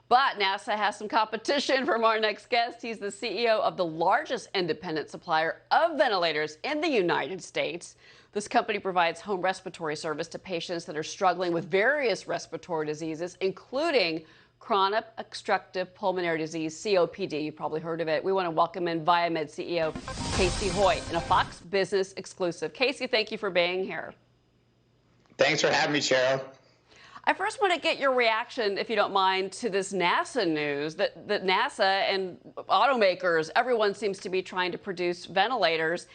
But NASA has some competition from our next guest. He's the CEO of the largest independent supplier of ventilators in the United States. This company provides home respiratory service to patients that are struggling with various respiratory diseases, including chronic obstructive pulmonary disease, COPD. You've probably heard of it. We want to welcome in VieMed CEO Casey Hoyt in a Fox Business exclusive. Casey, thank you for being here. Thanks for having me, Cheryl. I first want to get your reaction, if you don't mind, to this NASA news that NASA and automakers, everyone seems to be trying to produce ventilators.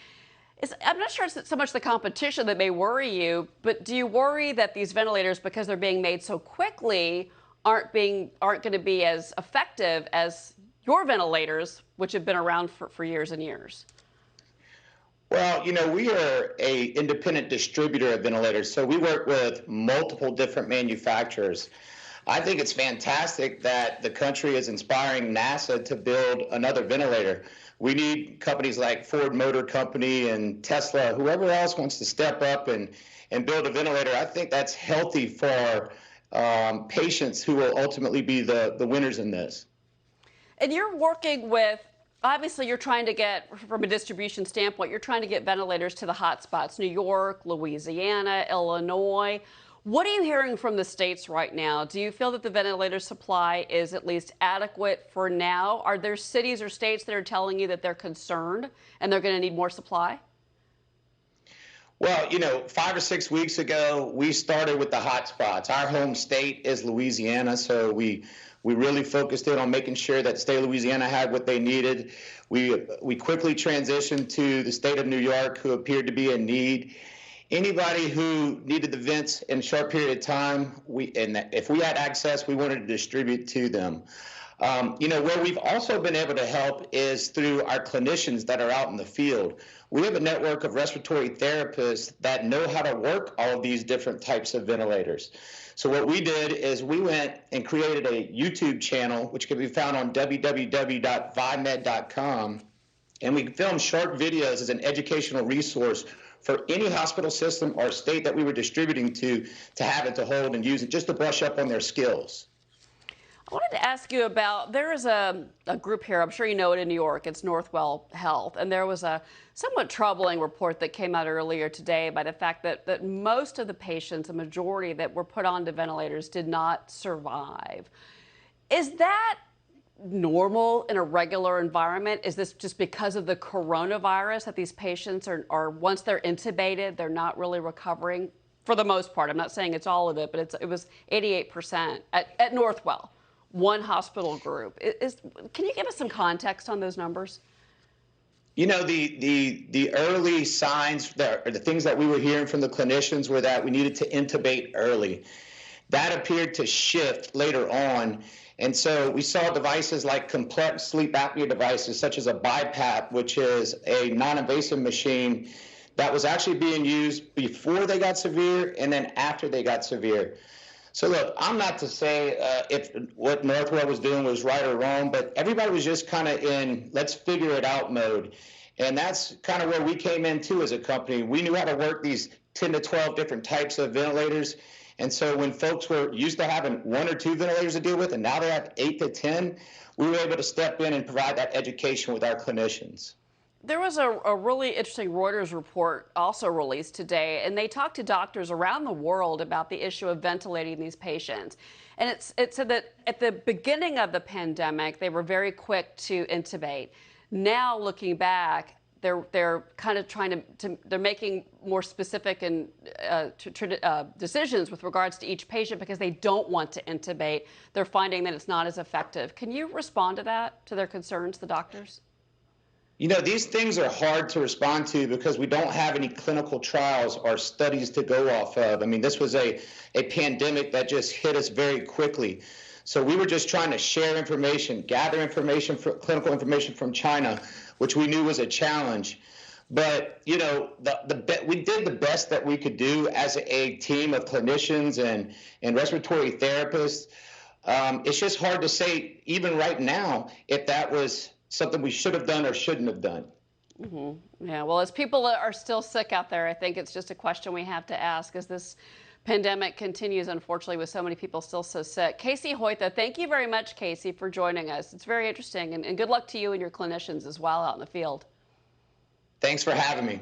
I'm not sure it's so much the competition that may worry you, but do you worry that these ventilators, because they're being made so quickly, aren't going to be as effective as your ventilators, which have been around for years and years? Well, we are an independent distributor of ventilators, so we work with multiple different manufacturers. I think it's fantastic that the country is inspiring NASA to build another ventilator. We need companies like Ford Motor Company and Tesla, whoever else wants to step up and build a ventilator. I think that's healthy for patients who will ultimately be the winners in this. And you're working with, obviously you're trying to get, from a distribution standpoint, you're trying to get ventilators to the hot spots, New York, Louisiana, Illinois. What are you hearing from the states right now? Do you feel that the ventilator supply is at least adequate for now? Are there cities or states that are telling you that they're concerned and they're going to need more supply? Well, 5 or 6 weeks ago, we started with the hot spots. Our home state is Louisiana, so we really focused in on making sure that the state of Louisiana had what they needed. We quickly transitioned to the state of New York, who appeared to be in need. Anybody who needed the vents in a short period of time, if we had access, we wanted to distribute to them. Where we've also been able to help is through our clinicians that are out in the field. We have a network of respiratory therapists that know how to work all of these different types of ventilators. So what we did is we went and created a YouTube channel, which can be found on www.viemed.com, and we filmed short videos as an educational resource for any hospital system or state that we were distributing to have it to hold and use it, just to brush up on their skills. I wanted to ask you about, there is a group here, I'm sure you know it in New York, it's Northwell Health, and there was a somewhat troubling report that came out earlier today by the fact that most of the patients, a majority that were put onto ventilators, did not survive. Is that normal in a regular environment? Is this just because of the coronavirus that these patients are once they're intubated, they're not really recovering for the most part? I'm not saying it's all of it, but it was 88% at Northwell, one hospital group. Can you give us some context on those numbers? The early signs or the things that we were hearing from the clinicians were that we needed to intubate early. That appeared to shift later on. And so we saw devices like complex sleep apnea devices, such as a BiPAP, which is a non-invasive machine that was actually being used before they got severe and then after they got severe. So look, I'm not to say if what Northwell was doing was right or wrong, but everybody was just kind of in let's figure it out mode. And that's kind of where we came in too as a company. We knew how to work these 10 to 12 different types of ventilators. And so when folks were used to having 1 or 2 ventilators to deal with, and now they have 8 to 10, we were able to step in and provide that education with our clinicians. There was a really interesting Reuters report also released today, and they talked to doctors around the world about the issue of ventilating these patients. And it said that at the beginning of the pandemic, they were very quick to intubate. Now, looking back, they're kind of trying they're making more specific and decisions with regards to each patient because they don't want to intubate. They're finding that it's not as effective. Can you respond to that, to their concerns, the doctors? These things are hard to respond to because we don't have any clinical trials or studies to go off of. I mean, this was a pandemic that just hit us very quickly. So we were just trying to share information, gather information, clinical information from China, which we knew was a challenge. But, we did the best that we could do as a team of clinicians and respiratory therapists. It's just hard to say, even right now, if that was something we should have done or shouldn't have done. Yeah, well, as people are still sick out there, I think it's just a question we have to ask. Is this Pandemic continues, unfortunately, with so many people still so sick. Casey Hoyt, thank you very much, Casey, for joining us. It's very interesting, and good luck to you and your clinicians as well out in the field. Thanks for having me.